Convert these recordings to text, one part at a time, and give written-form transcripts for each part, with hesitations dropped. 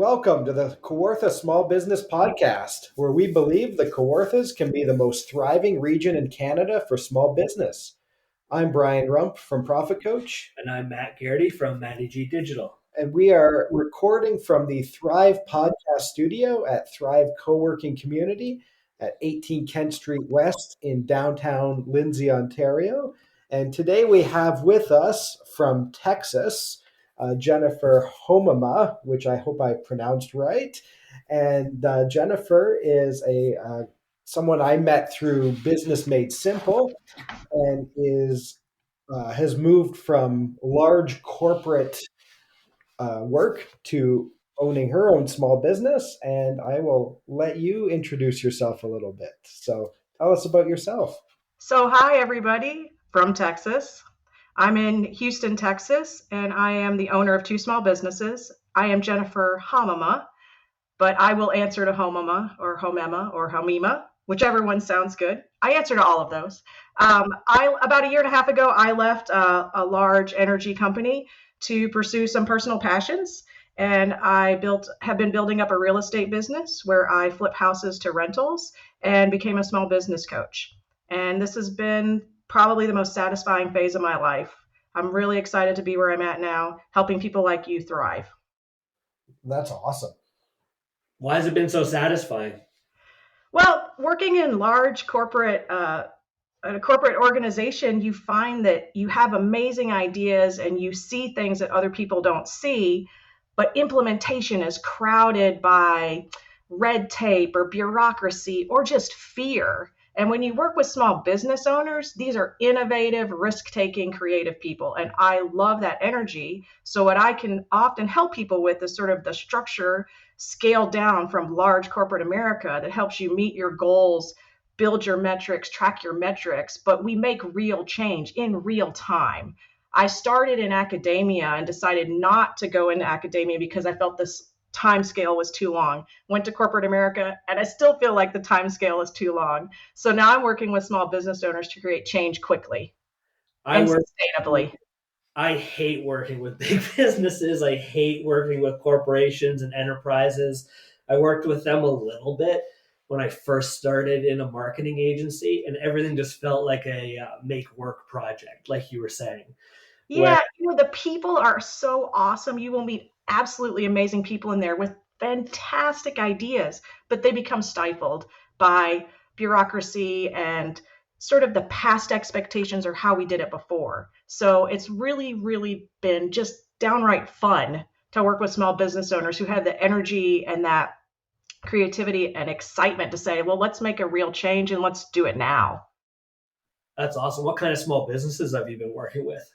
Welcome to the Kawartha Small Business Podcast, where we believe the Kawarthas can be the most thriving region in Canada for small business. I'm Brian Rump from Profit Coach, And I'm Matt Garrity from Matty G Digital. and we are recording from the Thrive Podcast Studio at Thrive Co-working Community at 18 Kent Street West in downtown Lindsay, Ontario. And today we have with us from Texas, Jennifer Homema, which I hope I pronounced right. And Jennifer is a someone I met through Business Made Simple, and is has moved from large corporate work to owning her own small business. And I will let you introduce yourself a little bit. So tell us about yourself. So, hi, everybody from Texas. I'm in Houston, Texas, and I am the owner of two small businesses. I am Jennifer Homema, but I will answer to Homema or Homema, whichever one sounds good. I answer to all of those. About a year and a half ago, I left a large energy company to pursue some personal passions. And have been building up a real estate business where I flip houses to rentals and became a small business coach. And this has been probably the most satisfying phase of my life. I'm really excited to be where I'm at now, helping people like you thrive. That's awesome. Why has it been so satisfying? Well, working in large corporate a corporate organization, you find that you have amazing ideas and you see things that other people don't see, but implementation is crowded by red tape or bureaucracy or just fear. And when you work with small business owners, these are innovative, risk-taking, creative people. And I love that energy. So what I can often help people with is sort of the structure scaled down from large corporate America that helps you meet your goals, build your metrics, track your metrics, but we make real change in real time. I started in academia and decided not to go into academia because I felt this time scale was too long. Went to corporate America, and I still feel like the time scale is too long. So now I'm working with small business owners to create change quickly and sustainably. I hate working with big businesses. I hate working with corporations and enterprises. I worked with them a little bit when I first started in a marketing agency, and everything just felt like a make work project, like you were saying. Yeah, the people are so awesome. You will meet absolutely amazing people in there with fantastic ideas, but they become stifled by bureaucracy and sort of the past expectations or how we did it before. So it's really, really been just downright fun to work with small business owners who have the energy and that creativity and excitement to say, well, let's make a real change and let's do it now. That's awesome. What kind of small businesses have you been working with?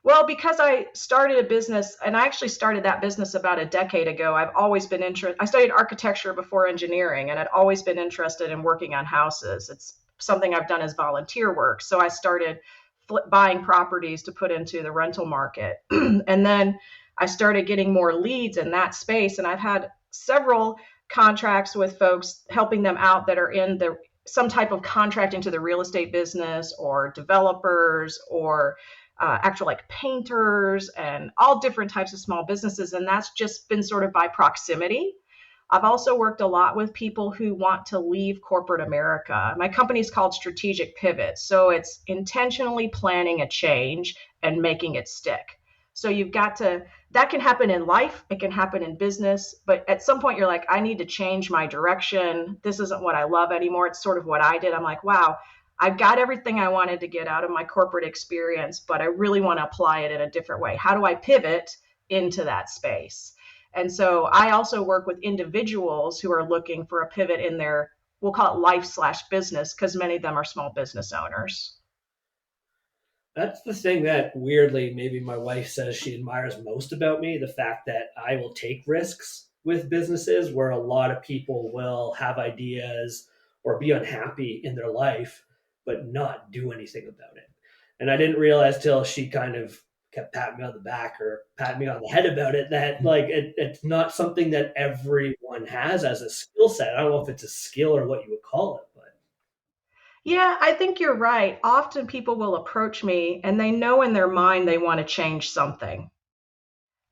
Well, because I started a business, and I actually started that business about a decade ago, I've always been interested. I studied architecture before engineering, and I'd always been interested in working on houses. It's something I've done as volunteer work. So I started buying properties to put into the rental market. And then I started getting more leads in that space, and I've had several contracts with folks helping them out that are in some type of contract into the real estate business or developers or actual like painters and all different types of small businesses. And that's just been sort of by proximity. I've also worked a lot with people who want to leave corporate America. My company is called Strategic Pivot. So it's intentionally planning a change and making it stick. So that can happen in life, it can happen in business, but at some point you're like, I need to change my direction. This isn't what I love anymore. It's sort of what I did. I'm like, wow, I've got everything I wanted to get out of my corporate experience, but I really want to apply it in a different way. How do I pivot into that space? And so I also work with individuals who are looking for a pivot in their, we'll call it life/business, because many of them are small business owners. That's the thing that weirdly maybe my wife says she admires most about me, the fact that I will take risks with businesses where a lot of people will have ideas or be unhappy in their life, but not do anything about it. And I didn't realize till she kind of kept patting me on the back or patting me on the head about it that like it's not something that everyone has as a skill set. I don't know if it's a skill or what you would call it, but Yeah, I think you're right. Often people will approach me and they know in their mind they want to change something.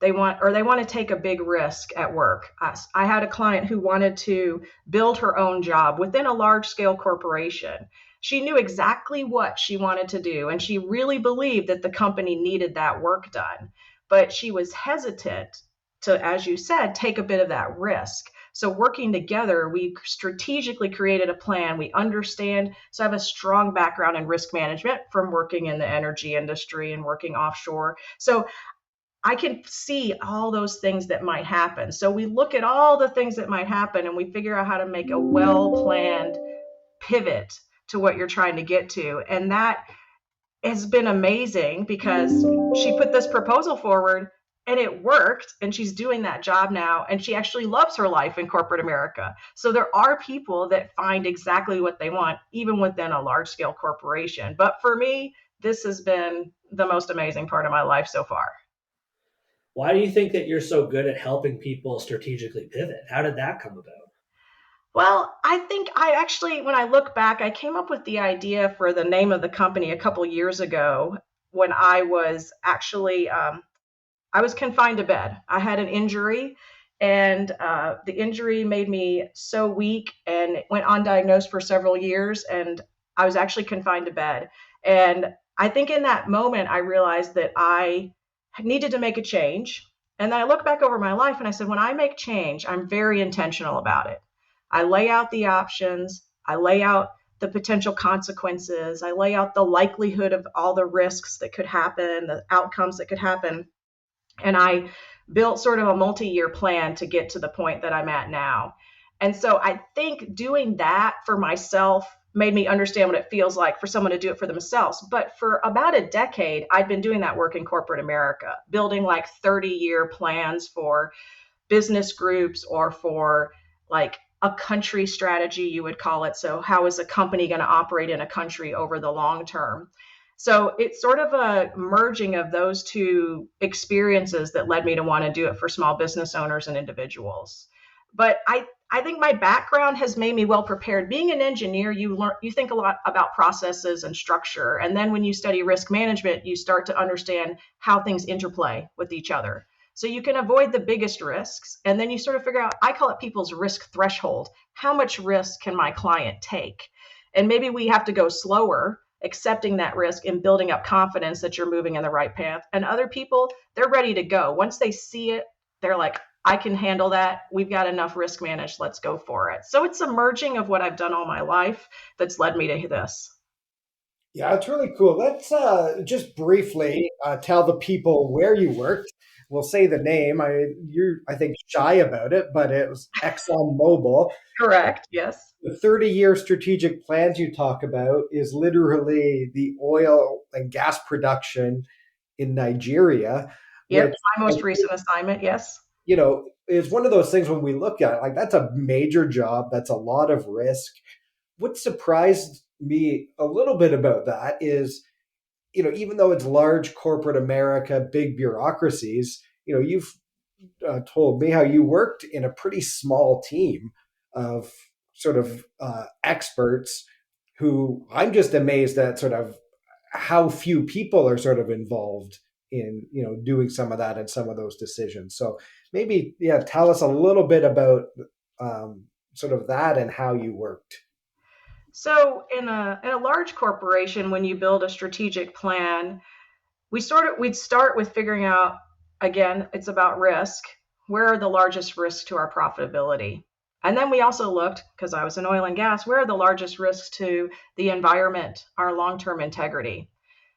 they want to take a big risk at work. I had a client who wanted to build her own job within a large scale corporation. She knew exactly what she wanted to do, and she really believed that the company needed that work done. But she was hesitant to, as you said, take a bit of that risk. So working together, we strategically created a plan. We understand. So I have a strong background in risk management from working in the energy industry and working offshore. So I can see all those things that might happen. So we look at all the things that might happen and we figure out how to make a well-planned pivot to what you're trying to get to. And that has been amazing because she put this proposal forward and it worked, and she's doing that job now, and she actually loves her life in corporate America. So there are people that find exactly what they want, even within a large scale corporation. But for me, this has been the most amazing part of my life so far. Why do you think that you're so good at helping people strategically pivot? How did that come about? Well, I think I actually, when I look back, I came up with the idea for the name of the company a couple years ago when I was actually I was confined to bed. I had an injury, and the injury made me so weak, and it went undiagnosed for several years, and I was actually confined to bed. And I think in that moment, I realized that I needed to make a change. And then I look back over my life and I said, when I make change, I'm very intentional about it. I lay out the options, I lay out the potential consequences, I lay out the likelihood of all the risks that could happen, the outcomes that could happen. And I built sort of a multi-year plan to get to the point that I'm at now. And so I think doing that for myself made me understand what it feels like for someone to do it for themselves. But for about a decade, I'd been doing that work in corporate America, building like 30-year plans for business groups or for like a country strategy, you would call it. So how is a company going to operate in a country over the long term? So it's sort of a merging of those two experiences that led me to want to do it for small business owners and individuals. But I think my background has made me well prepared. Being an engineer, you think a lot about processes and structure. And then when you study risk management, you start to understand how things interplay with each other. So you can avoid the biggest risks. And then you sort of figure out, I call it people's risk threshold. How much risk can my client take? And maybe we have to go slower, accepting that risk and building up confidence that you're moving in the right path. And other people, they're ready to go. Once they see it, they're like, I can handle that. We've got enough risk managed. Let's go for it. So it's a merging of what I've done all my life that's led me to this. Yeah, it's really cool. Let's just briefly tell the people where you worked. We'll say the name. You're, I think, shy about it, but it was ExxonMobil. Correct. Yes. The 30-year strategic plans you talk about is literally the oil and gas production in Nigeria, Yep. which, My most recent assignment. Yes. is one of those things when we look at it, like that's a major job. That's a lot of risk. What surprised me a little bit about that is, even though it's large corporate America, big bureaucracies, you've told me how you worked in a pretty small team of sort of experts who I'm just amazed at sort of how few people are sort of involved in, doing some of that and some of those decisions. So maybe, yeah, tell us a little bit about sort of that and how you worked. So in a large corporation, when you build a strategic plan, we'd start with figuring out, again, it's about risk. Where are the largest risks to our profitability? And then we also looked, because I was in oil and gas, where are the largest risks to the environment, our long-term integrity?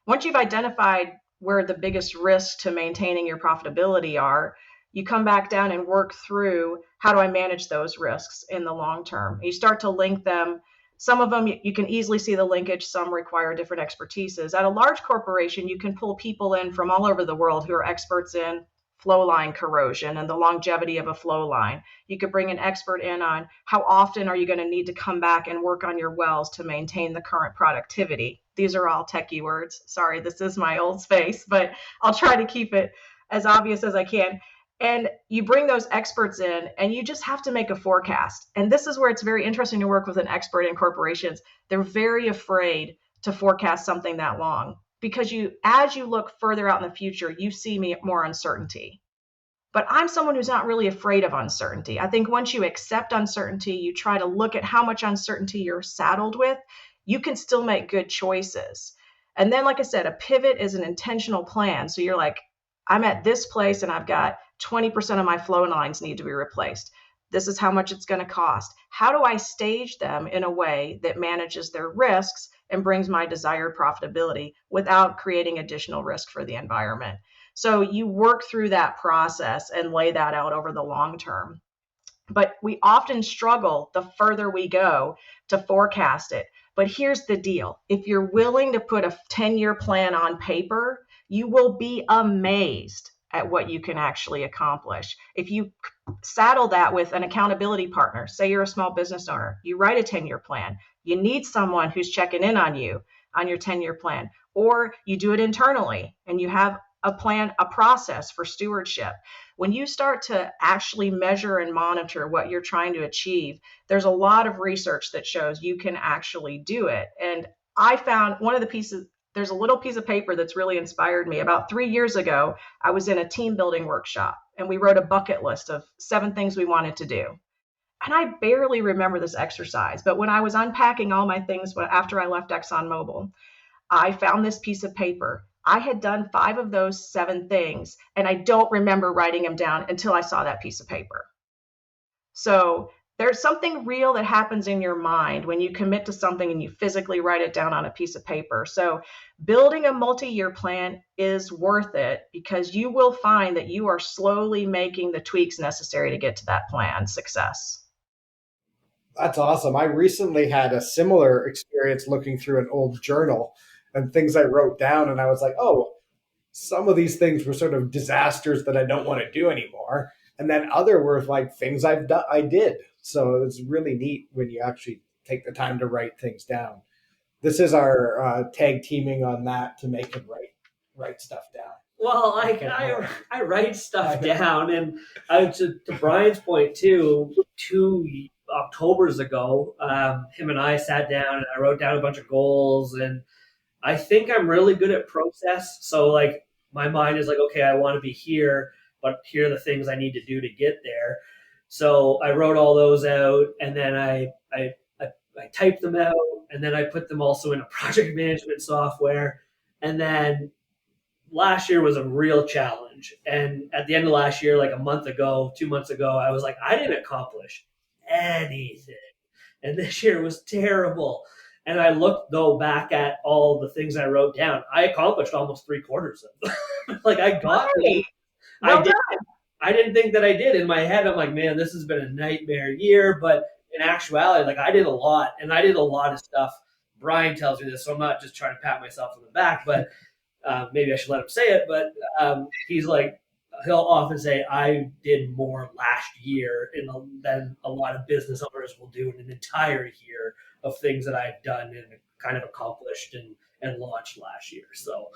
Once you've identified where the biggest risks to maintaining your profitability are, you come back down and work through, how do I manage those risks in the long term? You start to link them. Some of them you can easily see the linkage, some require different expertises. At a large corporation, you can pull people in from all over the world who are experts in flow line corrosion and the longevity of a flow line. You could bring an expert in on how often are you going to need to come back and work on your wells to maintain the current productivity. These are all techie words. Sorry, this is my old space, but I'll try to keep it as obvious as I can. And you bring those experts in and you just have to make a forecast. And this is where it's very interesting to work with an expert in corporations. They're very afraid to forecast something that long because as you look further out in the future, you see more uncertainty. But I'm someone who's not really afraid of uncertainty. I think once you accept uncertainty, you try to look at how much uncertainty you're saddled with, you can still make good choices. And then, like I said, a pivot is an intentional plan. So you're like, I'm at this place and I've got 20% of my flow lines need to be replaced. This is how much it's going to cost. How do I stage them in a way that manages their risks and brings my desired profitability without creating additional risk for the environment? So you work through that process and lay that out over the long term. But we often struggle the further we go to forecast it. But here's the deal. If you're willing to put a 10-year plan on paper, you will be amazed at what you can actually accomplish. If you saddle that with an accountability partner, say you're a small business owner, you write a 10-year plan, you need someone who's checking in on you on your 10-year plan, or you do it internally and you have a plan, a process for stewardship. When you start to actually measure and monitor what you're trying to achieve, there's a lot of research that shows you can actually do it. And I found one of the pieces, there's a little piece of paper that's really inspired me. About 3 years ago, I was in a team building workshop and we wrote a bucket list of 7 things we wanted to do. And I barely remember this exercise, but when I was unpacking all my things after I left ExxonMobil, I found this piece of paper. I had done 5 of those 7 things, and I don't remember writing them down until I saw that piece of paper. So there's something real that happens in your mind when you commit to something and you physically write it down on a piece of paper. So building a multi-year plan is worth it because you will find that you are slowly making the tweaks necessary to get to that plan success. That's awesome. I recently had a similar experience looking through an old journal and things I wrote down, and I was like, oh, some of these things were sort of disasters that I don't want to do anymore. And then other were like things I did. So it's really neat when you actually take the time to write things down. This is our tag teaming on that to make him write stuff down. Well, I write stuff down, and to Brian's point too, 2 Octobers ago, him and I sat down and I wrote down a bunch of goals, and I think I'm really good at process. So like my mind is like, okay, I want to be here, but here are the things I need to do to get there. So I wrote all those out, and then I typed them out, and then I put them also in a project management software. And then last year was a real challenge. And at the end of last year, like a month ago, 2 months ago, I was like, I didn't accomplish anything. And this year was terrible. And I looked though back at all the things I wrote down. I accomplished almost 3/4 of them. Like I got it. Well I didn't think that I did. In my head, I'm like, man, this has been a nightmare year. But in actuality, like I did a lot, and I did a lot of stuff. Brian tells me this, so I'm not just trying to pat myself on the back, but maybe I should let him say it. But he's like, he'll often say, I did more last year than a lot of business owners will do in an entire year of things that I've done and kind of accomplished and launched last year. So,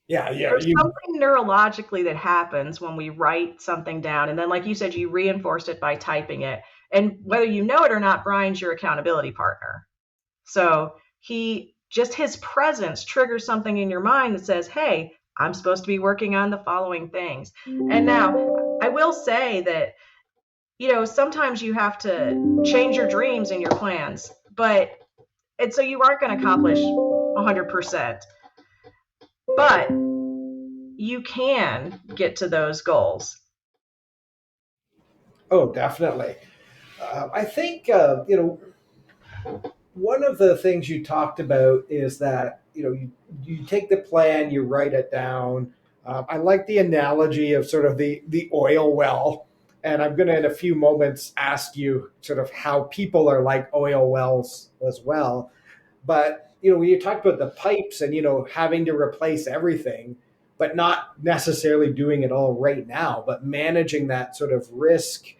Yeah. There's something neurologically that happens when we write something down. And then, like you said, you reinforce it by typing it. And whether you know it or not, Brian's your accountability partner. So his presence triggers something in your mind that says, hey, I'm supposed to be working on the following things. And now I will say that, sometimes you have to change your dreams and your plans, and so you aren't going to accomplish 100%. But you can get to those goals. Oh, definitely. I think, one of the things you talked about is that, you take the plan, you write it down. I like the analogy of sort of the oil well. And I'm going to, in a few moments, ask you sort of how people are like oil wells as well. But when you talk about the pipes and, having to replace everything, but not necessarily doing it all right now, but managing that sort of risk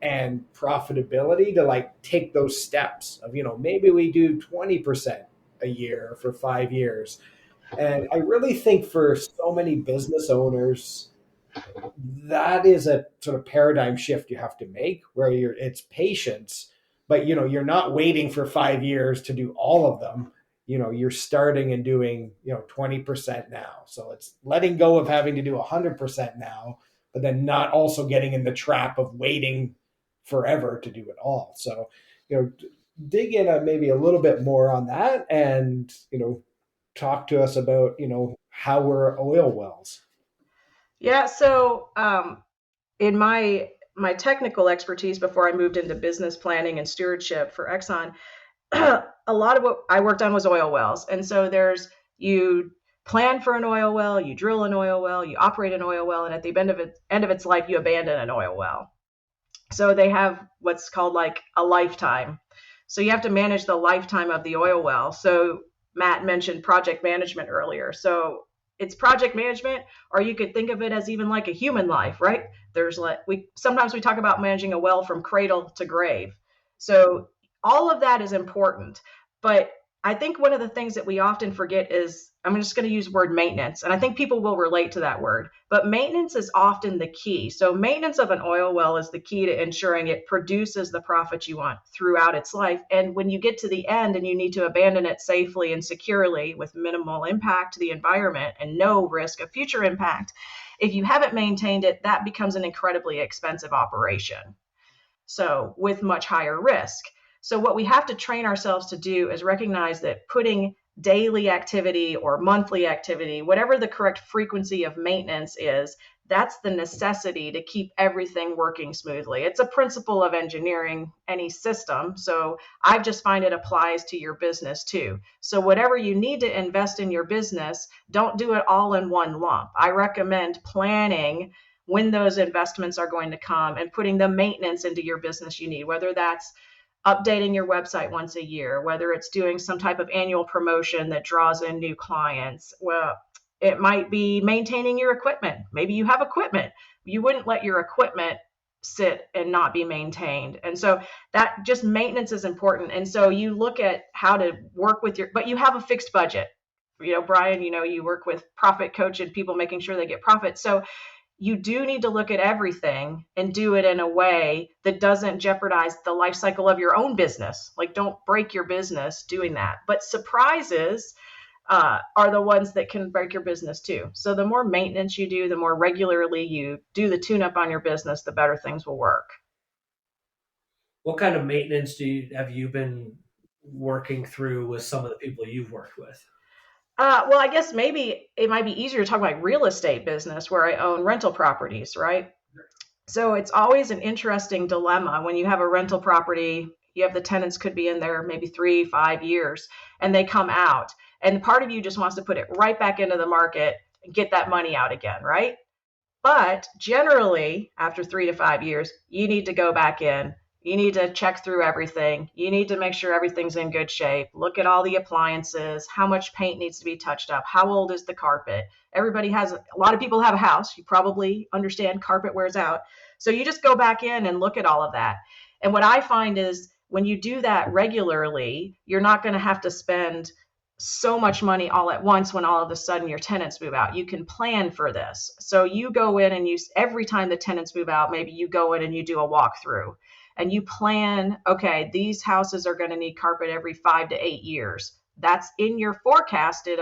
and profitability to like take those steps of, maybe we do 20% a year for 5 years. And I really think for so many business owners, that is a sort of paradigm shift you have to make where it's patience, but you're not waiting for 5 years to do all of them. you're starting and doing 20% now. So it's letting go of having to do 100% now, but then not also getting in the trap of waiting forever to do it all. So dig in maybe a little bit more on that, and talk to us about how we're oil wells. Yeah. So in my technical expertise before I moved into business planning and stewardship for Exxon, a lot of what I worked on was oil wells. And so you plan for an oil well, you drill an oil well, you operate an oil well, and at the end of its life, you abandon an oil well. So they have what's called like a lifetime. So you have to manage the lifetime of the oil well. So Matt mentioned project management earlier. So it's project management, or you could think of it as even like a human life, right? There's sometimes we talk about managing a well from cradle to grave. So all of that is important. But I think one of the things that we often forget is, I'm just going to use the word maintenance, and I think people will relate to that word, but maintenance is often the key. So maintenance of an oil well is the key to ensuring it produces the profit you want throughout its life. And when you get to the end and you need to abandon it safely and securely with minimal impact to the environment and no risk of future impact, if you haven't maintained it, that becomes an incredibly expensive operation. So with much higher risk. So what we have to train ourselves to do is recognize that putting daily activity or monthly activity, whatever the correct frequency of maintenance is, that's the necessity to keep everything working smoothly. It's a principle of engineering any system. So I just find it applies to your business too. So whatever you need to invest in your business, don't do it all in one lump. I recommend planning when those investments are going to come and putting the maintenance into your business you need, whether that's updating your website once a year, whether it's doing some type of annual promotion that draws in new clients. Well, it might be maintaining your equipment. Maybe you have equipment. You wouldn't let your equipment sit and not be maintained. And so that just maintenance is important. And so you look at how to work with but you have a fixed budget. Brian, you work with profit coach and people making sure they get profit. So you do need to look at everything and do it in a way that doesn't jeopardize the life cycle of your own business. Like, don't break your business doing that. But surprises are the ones that can break your business too. So the more maintenance you do, the more regularly you do the tune-up on your business, the better things will work. What kind of maintenance have you been working through with some of the people you've worked with? Well, I guess maybe it might be easier to talk about real estate business where I own rental properties, right? So it's always an interesting dilemma when you have a rental property. You have the tenants could be in there maybe 3-5 years, and they come out, and part of you just wants to put it right back into the market and get that money out again, right? But generally, after 3 to 5 years, you need to go back in. You need to check through everything. You need to make sure everything's in good shape. Look at all the appliances, how much paint needs to be touched up, how old is the carpet. A lot of people have a house. You probably understand carpet wears out. So you just go back in and look at all of that. And what I find is when you do that regularly, you're not going to have to spend so much money all at once when all of a sudden your tenants move out. You can plan for this. So you go in and every time the tenants move out, maybe you go in and you do a walkthrough. And you plan, okay, these houses are going to need carpet every 5 to 8 years. That's in your forecasted,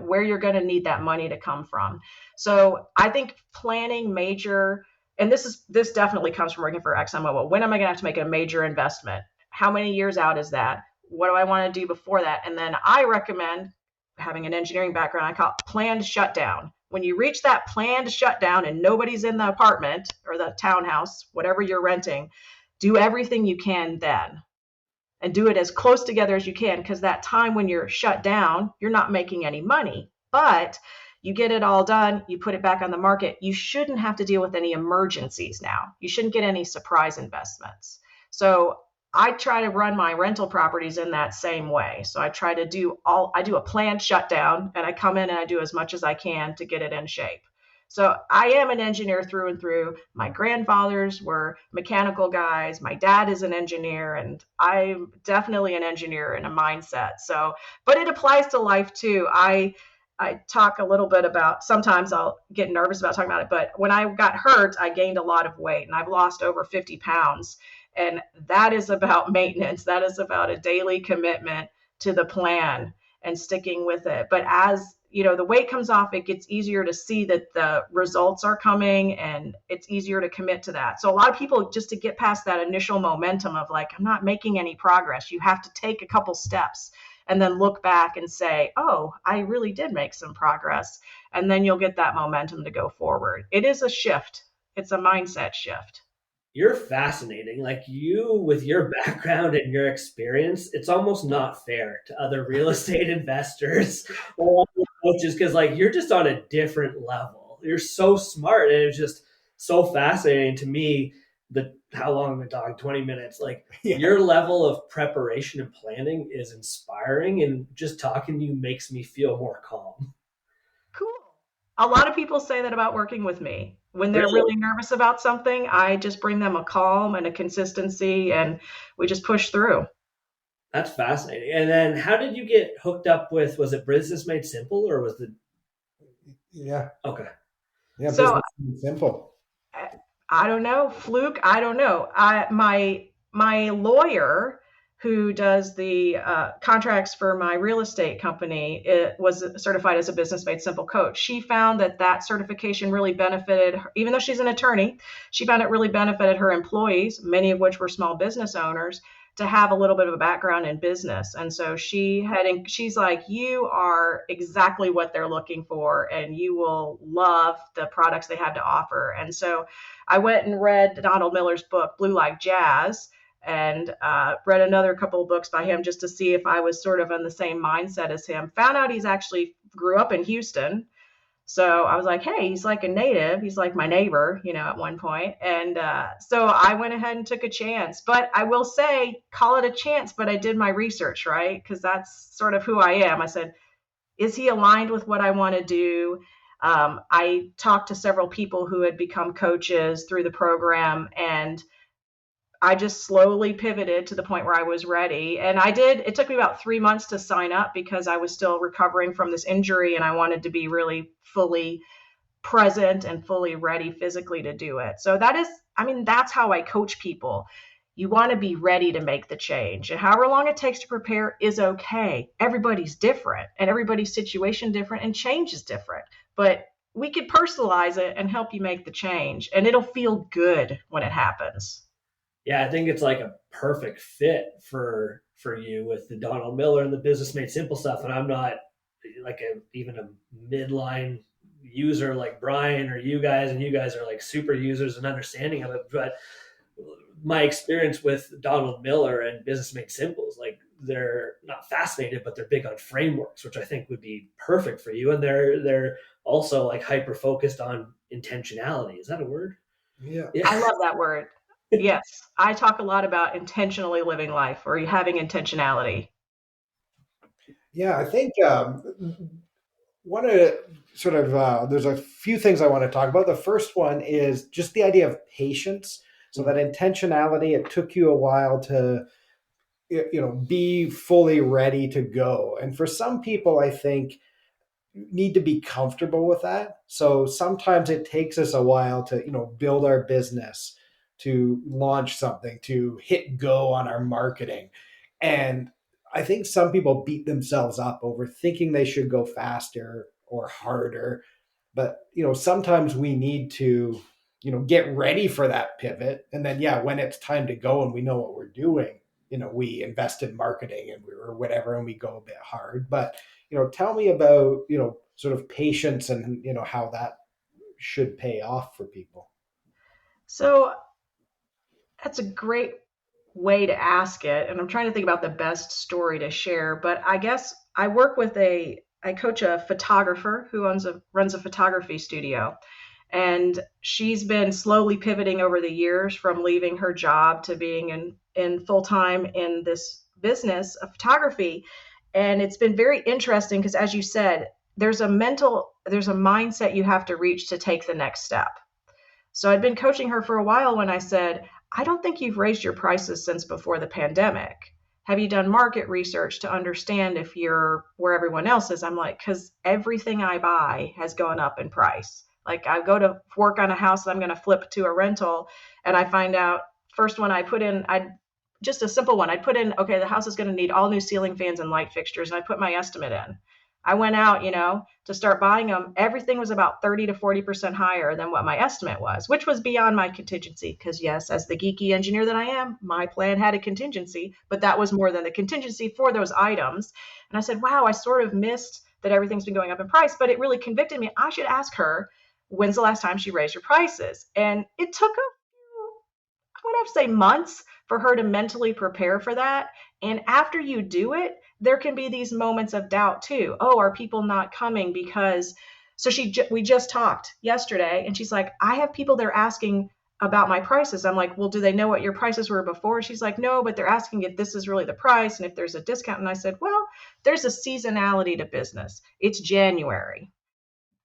where you're going to need that money to come from. So I think planning major, and this definitely comes from working for ExxonMobil. When am I going to have to make a major investment? How many years out is that? What do I want to do before that? And then I recommend, having an engineering background, I call it planned shutdown. When you reach that planned shutdown and nobody's in the apartment or the townhouse, whatever you're renting, do everything you can then, and do it as close together as you can, because that time when you're shut down, you're not making any money, but you get it all done, you put it back on the market. You shouldn't have to deal with any emergencies now. You shouldn't get any surprise investments. So I try to run my rental properties in that same way. So I do a planned shutdown, and I come in and I do as much as I can to get it in shape. So I am an engineer through and through. My grandfathers were mechanical guys. My dad is an engineer, and I'm definitely an engineer in a mindset. So, but it applies to life too. I talk a little bit about, sometimes I'll get nervous about talking about it, but when I got hurt, I gained a lot of weight, and I've lost over 50 pounds. And that is about maintenance. That is about a daily commitment to the plan. and sticking with it. But as the weight comes off, it gets easier to see that the results are coming, and it's easier to commit to that. So a lot of people, just to get past that initial momentum of like, I'm not making any progress, you have to take a couple steps and then look back and say, oh, I really did make some progress. And then you'll get that momentum to go forward. It is a shift. It's a mindset shift. You're fascinating. Like, you, with your background and your experience, it's almost not fair to other real estate investors or coaches, because like, you're just on a different level. You're so smart, and it's just so fascinating to me that how long am I talking? 20 minutes. Like, your level of preparation and planning is inspiring, and just talking to you makes me feel more calm. Cool. A lot of people say that about working with me. When they're really nervous about something, I just bring them a calm and a consistency, and we just push through. That's fascinating. And then how did you get hooked up with, was it Business Made Simple, or was it? Yeah. Okay. Yeah. So, Business Made Simple. I don't know. Fluke. I don't know. My lawyer, who does the contracts for my real estate company, it was certified as a Business Made Simple coach. She found that certification really benefited her, even though she's an attorney, she found it really benefited her employees, many of which were small business owners, to have a little bit of a background in business. And so she's like, you are exactly what they're looking for, and you will love the products they have to offer. And so I went and read Donald Miller's book, Blue Like Jazz, and read another couple of books by him just to see if I was sort of in the same mindset as him. Found out he's actually grew up in Houston. So I was like, hey, he's like a native. He's like my neighbor, at one point. And so I went ahead and took a chance. But I will say, call it a chance, but I did my research, right? Because that's sort of who I am. I said, is he aligned with what I want to do? I talked to several people who had become coaches through the program, and I just slowly pivoted to the point where I was ready. And it took me about 3 months to sign up because I was still recovering from this injury, and I wanted to be really fully present and fully ready physically to do it. So that's how I coach people. You want to be ready to make the change, and however long it takes to prepare is okay. Everybody's different, and everybody's situation different, and change is different, but we could personalize it and help you make the change, and it'll feel good when it happens. Yeah, I think it's like a perfect fit for you with the Donald Miller and the Business Made Simple stuff. And I'm not like even a midline user like Brian or you guys, and you guys are like super users and understanding of it. But my experience with Donald Miller and Business Made Simple is like, they're not fascinated, but they're big on frameworks, which I think would be perfect for you. And they're also like hyper focused on intentionality. Is that a word? Yeah. I love that word. Yes, I talk a lot about intentionally living life, or having intentionality. Yeah, I think one of there's a few things I want to talk about. The first one is just the idea of patience. So that intentionality, it took you a while to be fully ready to go. And for some people, I think, need to be comfortable with that. So sometimes it takes us a while to build our business, to launch something, to hit go on our marketing. And I think some people beat themselves up over thinking they should go faster or harder. But, sometimes we need to, get ready for that pivot. And then, when it's time to go and we know what we're doing, we invest in marketing or whatever, and we go a bit hard. But, tell me about, sort of patience and, how that should pay off for people. So that's a great way to ask it. And I'm trying to think about the best story to share. But I guess I coach a photographer who runs a photography studio. And she's been slowly pivoting over the years from leaving her job to being in full-time in this business of photography. And it's been very interesting because, as you said, there's a mindset you have to reach to take the next step. So I'd been coaching her for a while when I said, I don't think you've raised your prices since before the pandemic. Have you done market research to understand if you're where everyone else is? I'm like, because everything I buy has gone up in price. Like, I go to work on a house that I'm going to flip to a rental, and I find out first one I put in, just a simple one. I put in, okay, the house is going to need all new ceiling fans and light fixtures. And I put my estimate in. I went out, to start buying them. Everything was about 30 to 40% higher than what my estimate was, which was beyond my contingency. Because, yes, as the geeky engineer that I am, my plan had a contingency, but that was more than the contingency for those items. And I said, wow, I sort of missed that everything's been going up in price, but it really convicted me. I should ask her, when's the last time she raised her prices? And it took I would have to say months for her to mentally prepare for that. And after you do it, there can be these moments of doubt too. Oh, are people not coming because we just talked yesterday and she's like, I have people they're asking about my prices. I'm like, well, do they know what your prices were before? She's like, no, but they're asking if this is really the price and if there's a discount. And I said, well, there's a seasonality to business. It's January.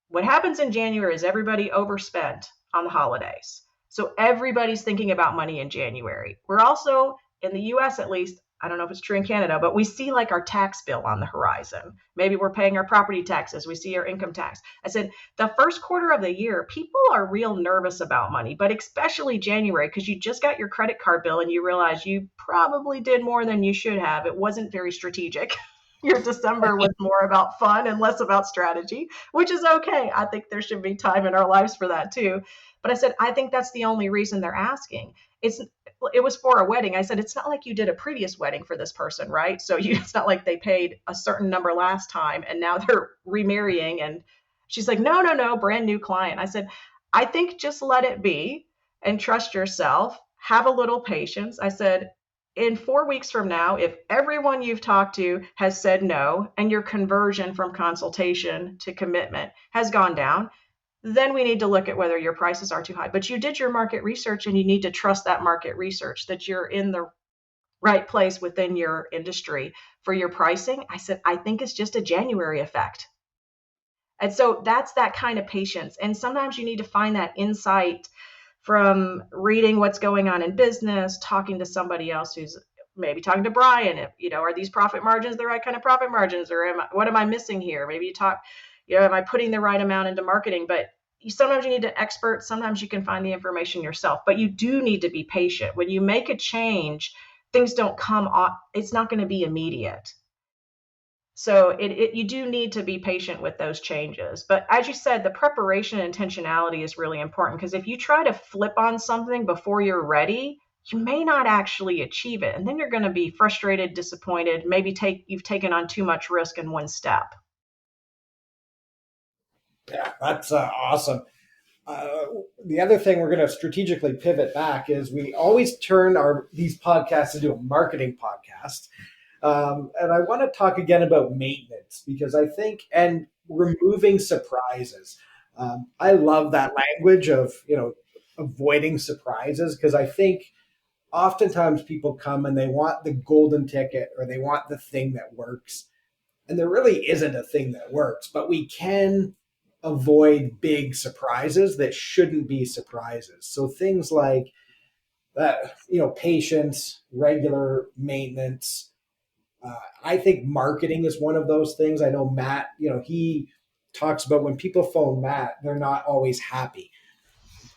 What happens in January is everybody overspent on the holidays. So everybody's thinking about money in January. We're also, in the US at least, I don't know if it's true in Canada, but we see like our tax bill on the horizon. Maybe we're paying our property taxes. We see our income tax. I said, the first quarter of the year, people are real nervous about money, but especially January, because you just got your credit card bill and you realize you probably did more than you should have. It wasn't very strategic. Your December was more about fun and less about strategy, which is okay. I think there should be time in our lives for that too. But I said, I think that's the only reason they're asking. It was for a wedding. I said, it's not like you did a previous wedding for this person, right? So it's not like they paid a certain number last time and now they're remarrying. And she's like, no, brand new client. I said, I think just let it be and trust yourself. Have a little patience. I said, in 4 weeks from now, if everyone you've talked to has said no and your conversion from consultation to commitment has gone down, then we need to look at whether your prices are too high. But you did your market research and you need to trust that market research, that you're in the right place within your industry for your pricing. I said, I think it's just a January effect. And so that's that kind of patience. And sometimes you need to find that insight from reading what's going on in business, talking to somebody else who's maybe talking to Brian, are these profit margins the right kind of profit margins, or what am I missing here? Maybe you talk, am I putting the right amount into marketing? But sometimes you need an expert. Sometimes you can find the information yourself, but you do need to be patient. When you make a change, things don't come off. It's not going to be immediate. So you do need to be patient with those changes. But as you said, the preparation and intentionality is really important, because if you try to flip on something before you're ready, you may not actually achieve it. And then you're going to be frustrated, disappointed, maybe you've taken on too much risk in one step. Yeah, that's awesome. The other thing we're going to strategically pivot back is we always turn these podcasts into a marketing podcast. And I want to talk again about maintenance, because I think, and removing surprises. I love that language of, avoiding surprises, because I think oftentimes people come and they want the golden ticket or they want the thing that works. And there really isn't a thing that works, but we can avoid big surprises that shouldn't be surprises. So things like patience, regular maintenance. I think marketing is one of those things. I know Matt, he talks about when people phone Matt, they're not always happy,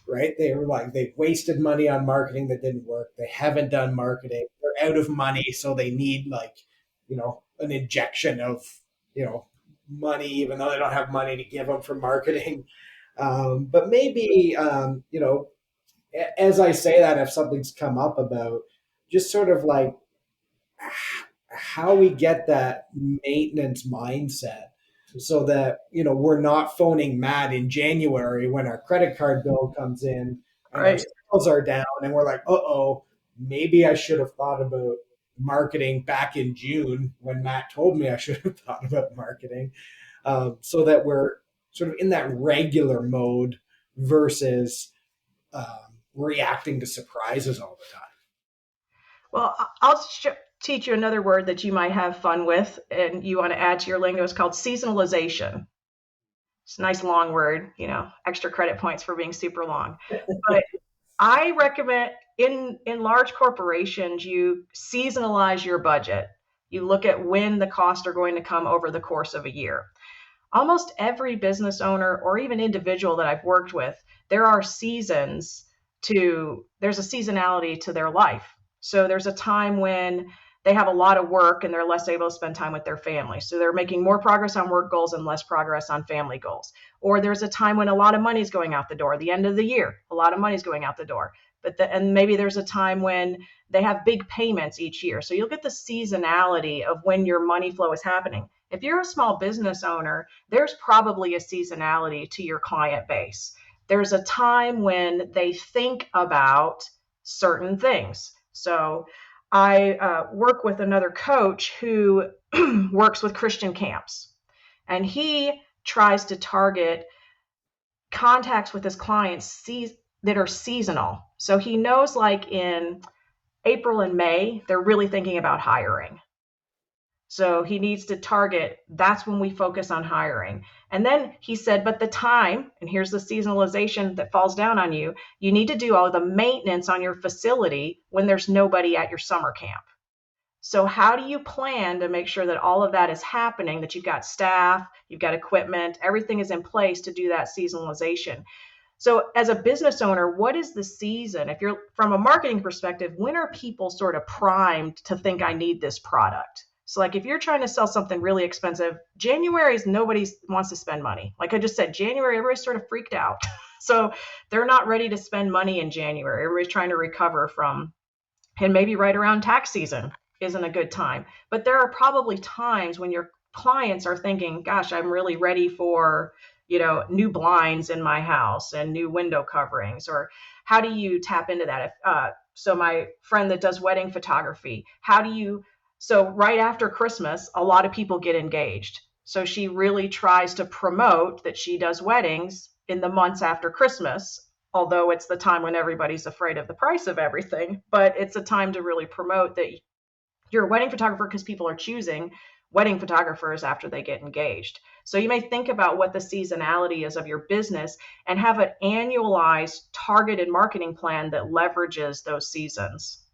right? They've wasted money on marketing that didn't work. They haven't done marketing. They're out of money. So they need an injection of, money, even though they don't have money to give them for marketing. But maybe, as I say that, if something's come up about just sort of like how we get that maintenance mindset so that, we're not phoning Matt in January when our credit card bill comes in and right. Our sales are down and we're like, maybe I should have thought about marketing back in June when Matt told me I should have thought about marketing, so that we're sort of in that regular mode versus reacting to surprises all the time. Well, I'll teach you another word that you might have fun with and you want to add to your lingo. Is called seasonalization. It's a nice long word, extra credit points for being super long. But I recommend in large corporations, you seasonalize your budget. You look at when the costs are going to come over the course of a year. Almost every business owner or even individual that I've worked with, there's a seasonality to their life. So there's a time when they have a lot of work and they're less able to spend time with their family. So they're making more progress on work goals and less progress on family goals. Or there's a time when a lot of money is going out the door, the end of the year, a lot of money is going out the door. And maybe there's a time when they have big payments each year. So you'll get the seasonality of when your money flow is happening. If you're a small business owner, there's probably a seasonality to your client base. There's a time when they think about certain things. So I work with another coach who works with Christian camps, and he tries to target contacts with his clients that are seasonal. So he knows like in April and May, they're really thinking about hiring. So he needs to target, that's when we focus on hiring. And then he said, but the time, and here's the seasonalization that falls down on you, you need to do all the maintenance on your facility when there's nobody at your summer camp. So how do you plan to make sure that all of that is happening, that you've got staff, you've got equipment, everything is in place to do that seasonalization? So as a business owner, what is the season? If you're from a marketing perspective, when are people sort of primed to think I need this product? So like if you're trying to sell something really expensive, January is nobody wants to spend money. Like I just said, January, everybody's sort of freaked out. So they're not ready to spend money in January. Everybody's trying to recover from, and maybe right around tax season isn't a good time. But there are probably times when your clients are thinking, gosh, I'm really ready for, new blinds in my house and new window coverings. Or how do you tap into that? So my friend that does wedding photography, so right after Christmas, a lot of people get engaged. So she really tries to promote that she does weddings in the months after Christmas, although it's the time when everybody's afraid of the price of everything. But it's a time to really promote that you're a wedding photographer because people are choosing wedding photographers after they get engaged. So you may think about what the seasonality is of your business and have an annualized targeted marketing plan that leverages those seasons.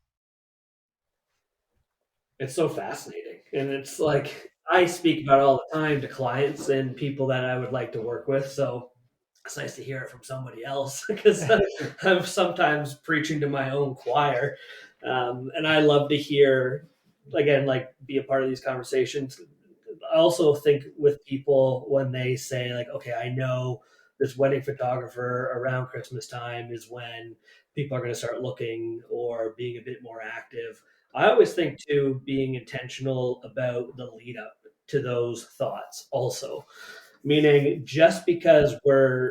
It's so fascinating. And it's like I speak about it all the time to clients and people that I would like to work with. So it's nice to hear it from somebody else because I'm sometimes preaching to my own choir. And I love to hear, again, like be a part of these conversations. I also think with people when they say like, okay, I know this wedding photographer around Christmas time is when people are going to start looking or being a bit more active. I always think too, being intentional about the lead up to those thoughts also. Meaning, just because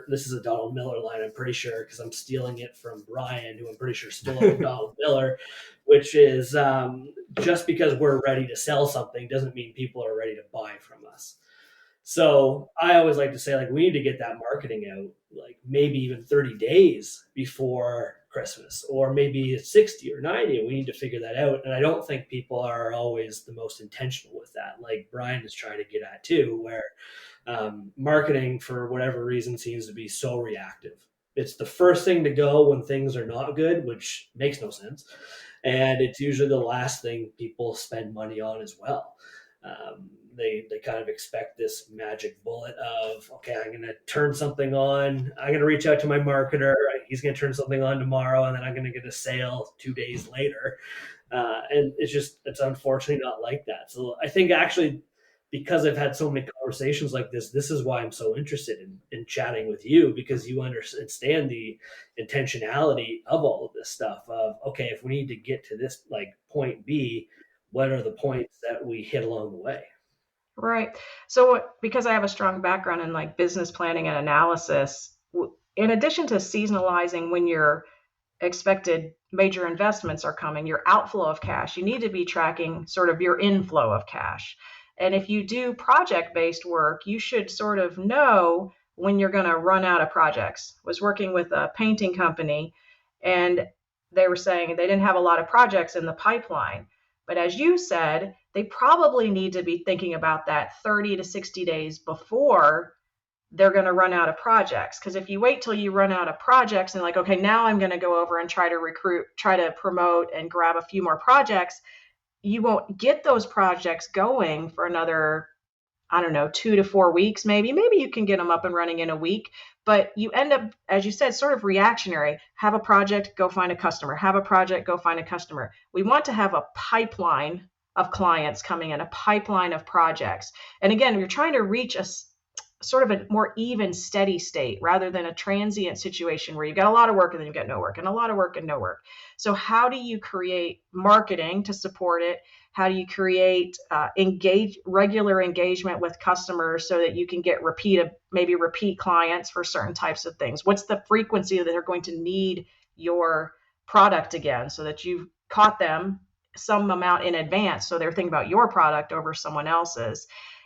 this is a Donald Miller line, I'm pretty sure, because I'm stealing it from Brian, who I'm pretty sure stole it from Donald Miller, which is just because we're ready to sell something doesn't mean people are ready to buy from us. So I always like to say, like, we need to get that marketing out, like maybe even 30 days before Christmas, or maybe it's 60 or 90. And we need to figure that out. And I don't think people are always the most intentional with that. Like Brian is trying to get at too, where marketing for whatever reason seems to be so reactive. It's the first thing to go when things are not good, which makes no sense. And it's usually the last thing people spend money on as well. They kind of expect this magic bullet of, okay, I'm going to turn something on. I'm going to reach out to my marketer. He's going to turn something on tomorrow, and then I'm going to get a sale 2 days later. And it's unfortunately not like that. So I think actually, because I've had so many conversations like this is why I'm so interested in chatting with you, because you understand the intentionality of all of this stuff of, okay, if we need to get to this like point B, what are the points that we hit along the way? Right. So because I have a strong background in like business planning and analysis, in addition to seasonalizing when your expected major investments are coming, your outflow of cash, you need to be tracking sort of your inflow of cash. And if you do project-based work, you should sort of know when you're going to run out of projects. I was working with a painting company, and they were saying they didn't have a lot of projects in the pipeline. But as you said, they probably need to be thinking about that 30 to 60 days before they're going to run out of projects. Because if you wait till you run out of projects and like, okay, now I'm going to go over and try to promote and grab a few more projects, you won't get those projects going for another, I don't know, 2 to 4 weeks, maybe you can get them up and running in a week, but you end up, as you said, sort of reactionary. Have a project, go find a customer, have a project, go find a customer. We want to have a pipeline of clients coming in, a pipeline of projects. And again, you're trying to reach a sort of a more even, steady state rather than a transient situation where you've got a lot of work and then you've got no work and a lot of work and no work. So how do you create marketing to support it? How do you create regular engagement with customers so that you can get maybe repeat clients for certain types of things? What's the frequency that they're going to need your product again, so that you've caught them some amount in advance, so they're thinking about your product over someone else's?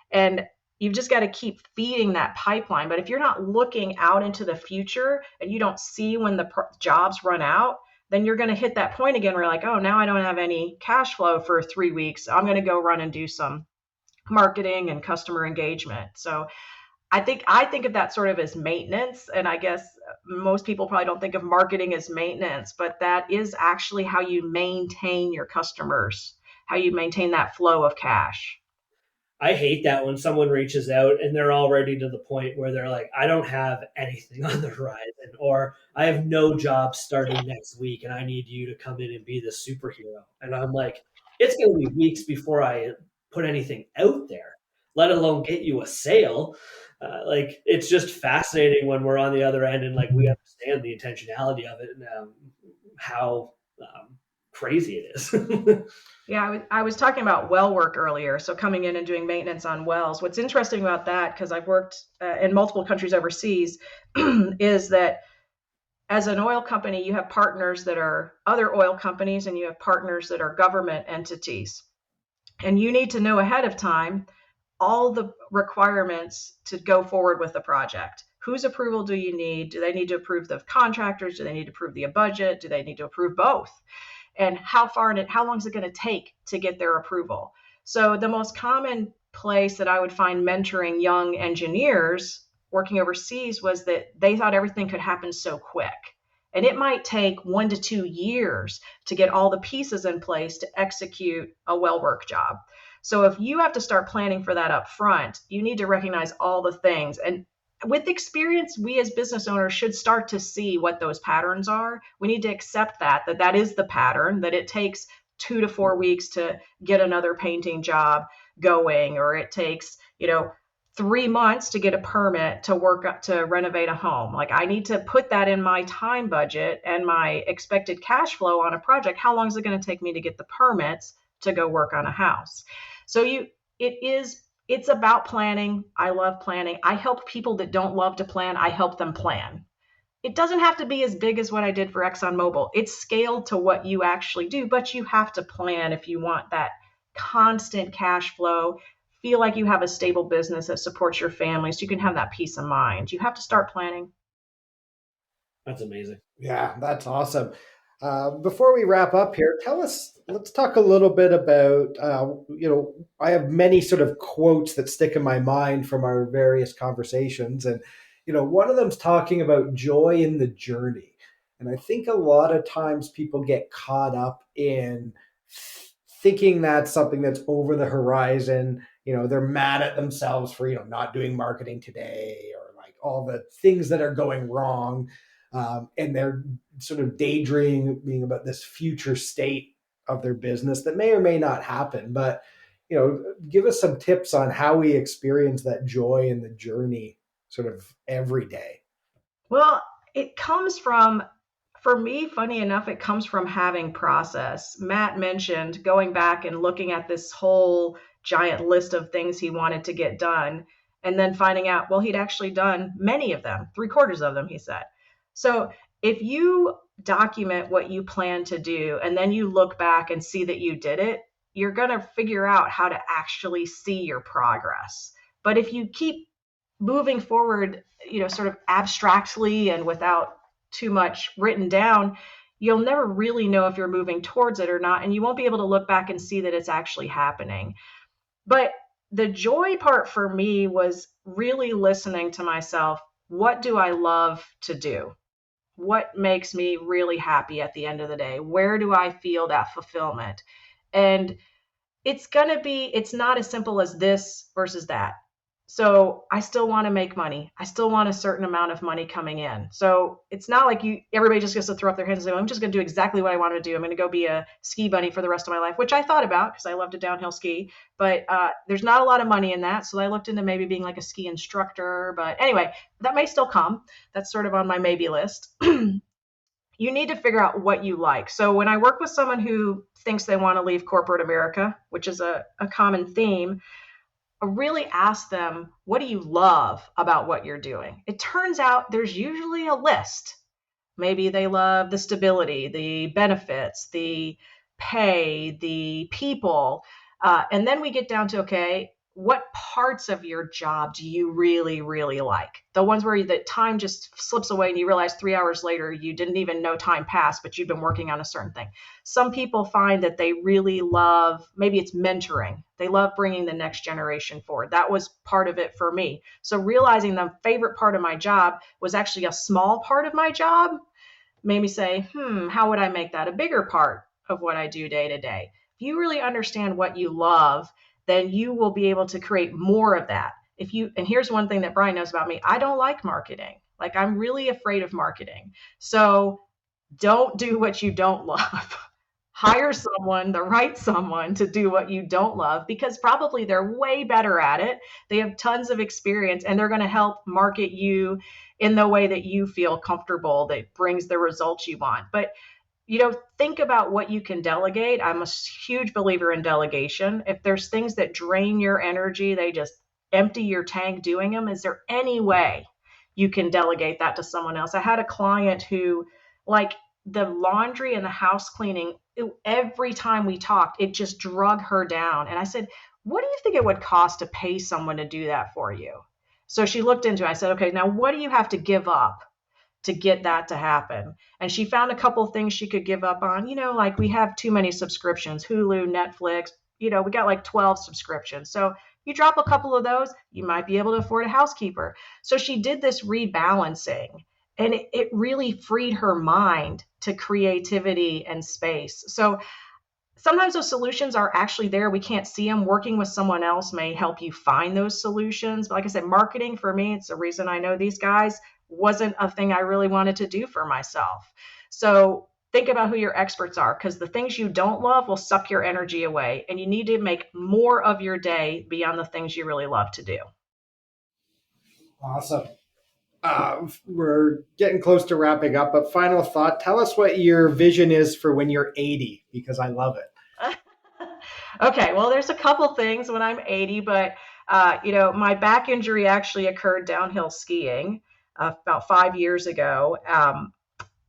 And you've just got to keep feeding that pipeline. But if you're not looking out into the future and you don't see when the jobs run out, then you're going to hit that point again where you're like, oh, now I don't have any cash flow for 3 weeks. I'm going to go run and do some marketing and customer engagement. So I think of that sort of as maintenance. And I guess most people probably don't think of marketing as maintenance, but that is actually how you maintain your customers, how you maintain that flow of cash. I hate that when someone reaches out and they're already to the point where they're like, I don't have anything on the horizon, or I have no job starting next week and I need you to come in and be the superhero. And I'm like, it's going to be weeks before I put anything out there, let alone get you a sale. Like, it's just fascinating when we're on the other end and like we understand the intentionality of it and how crazy it is. Yeah, I was talking about well work earlier. So coming in and doing maintenance on wells. What's interesting about that, because I've worked in multiple countries overseas, is that as an oil company, you have partners that are other oil companies and you have partners that are government entities. And you need to know ahead of time all the requirements to go forward with the project. Whose approval do you need? Do they need to approve the contractors? Do they need to approve the budget? Do they need to approve both? And how long is it going to take to get their approval? So the most common place that I would find mentoring young engineers working overseas was that they thought everything could happen so quick. And it might take 1 to 2 years to get all the pieces in place to execute a well work job. So if you have to start planning for that up front, you need to recognize all the things. And with experience, we as business owners should start to see what those patterns are. We need to accept that is the pattern, that it takes 2 to 4 weeks to get another painting job going, or it takes, 3 months to get a permit to work up to renovate a home. Like, I need to put that in my time budget and my expected cash flow on a project. How long is it going to take me to get the permits to go work on a house? So it's about planning. I love planning. I help people that don't love to plan. I help them plan. It doesn't have to be as big as what I did for ExxonMobil. It's scaled to what you actually do, but you have to plan if you want that constant cash flow. Feel like you have a stable business that supports your family so you can have that peace of mind. You have to start planning. That's amazing. Yeah, that's awesome. Before we wrap up here, let's talk a little bit about, I have many sort of quotes that stick in my mind from our various conversations. And, one of them's talking about joy in the journey. And I think a lot of times people get caught up in thinking that's something that's over the horizon. They're mad at themselves for, not doing marketing today, or like all the things that are going wrong. And they're sort of daydreaming about this future state of their business that may or may not happen. But, give us some tips on how we experience that joy in the journey sort of every day. Well, it comes from, for me, funny enough, it comes from having process. Matt mentioned going back and looking at this whole giant list of things he wanted to get done, and then finding out, well, he'd actually done many of them, 3/4 of them, he said. So if you document what you plan to do and then you look back and see that you did it, you're going to figure out how to actually see your progress. But if you keep moving forward, sort of abstractly and without too much written down, you'll never really know if you're moving towards it or not. And you won't be able to look back and see that it's actually happening. But the joy part for me was really listening to myself. What do I love to do? What makes me really happy at the end of the day? Where do I feel that fulfillment? And it's not as simple as this versus that. So I still want to make money. I still want a certain amount of money coming in. So it's not like everybody just gets to throw up their hands and say, well, I'm just going to do exactly what I want to do. I'm going to go be a ski bunny for the rest of my life, which I thought about because I love to downhill ski. But there's not a lot of money in that. So I looked into maybe being like a ski instructor. But anyway, that may still come. That's sort of on my maybe list. You need to figure out what you like. So when I work with someone who thinks they want to leave corporate America, which is a common theme, I really ask them, what do you love about what you're doing? It turns out there's usually a list. Maybe they love the stability, the benefits, the pay, the people. And then we get down to, okay, what parts of your job do you really, really like? The ones where the time just slips away and you realize 3 hours later you didn't even know time passed, but you've been working on a certain thing. Some people find that they really love, maybe it's mentoring. They love bringing the next generation forward. That was part of it for me. So realizing the favorite part of my job was actually a small part of my job made me say, how would I make that a bigger part of what I do day to day? If you really understand what you love, then you will be able to create more of that. And here's one thing that Brian knows about me, I don't like marketing. Like, I'm really afraid of marketing. So don't do what you don't love. Hire someone, the right someone, to do what you don't love, because probably they're way better at it. They have tons of experience and they're going to help market you in the way that you feel comfortable, that brings the results you want. But think about what you can delegate. I'm a huge believer in delegation. If there's things that drain your energy, they just empty your tank doing them. Is there any way you can delegate that to someone else? I had a client who, like, the laundry and the house cleaning, every time we talked, it just drug her down. And I said, what do you think it would cost to pay someone to do that for you? So she looked into it. I said, okay, now what do you have to give up to get that to happen? And she found a couple of things she could give up on, like we have too many subscriptions, Hulu, Netflix, we got like 12 subscriptions. So you drop a couple of those, you might be able to afford a housekeeper. So she did this rebalancing, and it really freed her mind to creativity and space. So sometimes those solutions are actually there. We can't see them. Working with someone else may help you find those solutions. But like I said, marketing for me, it's the reason I know these guys, wasn't a thing I really wanted to do for myself. So think about who your experts are, because the things you don't love will suck your energy away. And you need to make more of your day beyond the things you really love to do. Awesome. We're getting close to wrapping up, but final thought, tell us what your vision is for when you're 80, because I love it. Okay, well, there's a couple things when I'm 80, but my back injury actually occurred downhill skiing about 5 years ago.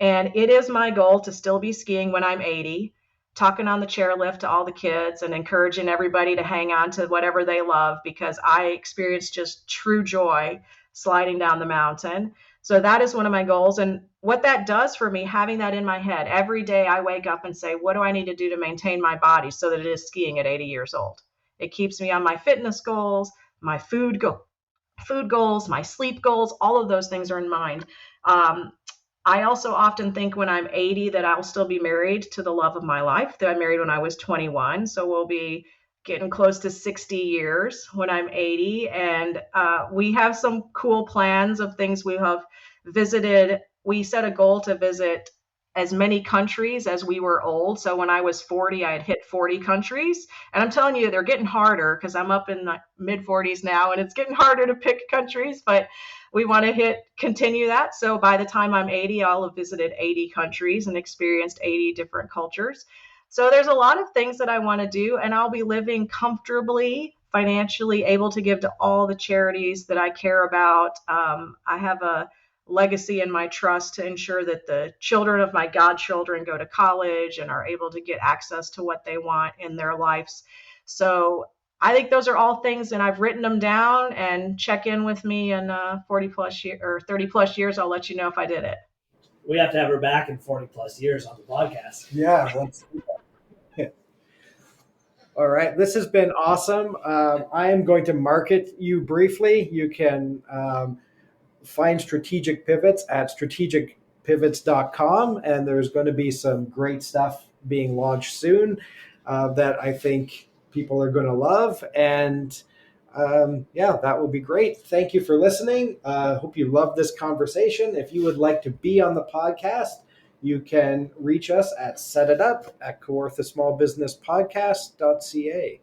And it is my goal to still be skiing when I'm 80, talking on the chairlift to all the kids and encouraging everybody to hang on to whatever they love, because I experienced just true joy sliding down the mountain. So that is one of my goals. And what that does for me, having that in my head, every day I wake up and say, what do I need to do to maintain my body so that it is skiing at 80 years old? It keeps me on my fitness goals, my food goals, my sleep goals, all of those things are in mind. I also often think when I'm 80 that I'll still be married to the love of my life, that I married when I was 21. So we'll be getting close to 60 years when I'm 80. And we have some cool plans of things we have visited. We set a goal to visit as many countries as we were old. So when I was 40, I had hit 40 countries. And I'm telling you, they're getting harder because I'm up in the mid 40s now, and it's getting harder to pick countries, but we want to continue that. So by the time I'm 80, I'll have visited 80 countries and experienced 80 different cultures. So there's a lot of things that I want to do, and I'll be living comfortably, financially able to give to all the charities that I care about. I have a legacy in my trust to ensure that the children of my godchildren go to college and are able to get access to what they want in their lives. So I think those are all things, and I've written them down. And check in with me in 40 plus years or 30 plus years. I'll let you know if I did it. We have to have her back in 40 plus years on the podcast. Yeah, let's do that. All right, this has been awesome. I am going to market you briefly. You can find Strategic Pivots at strategicpivots.com, and there's going to be some great stuff being launched soon that I think people are going to love. And yeah, that will be great. Thank you for listening. Hope you love this conversation. If you would like to be on the podcast, you can reach us at setitup@kawarthasmallbusinesspodcast.ca.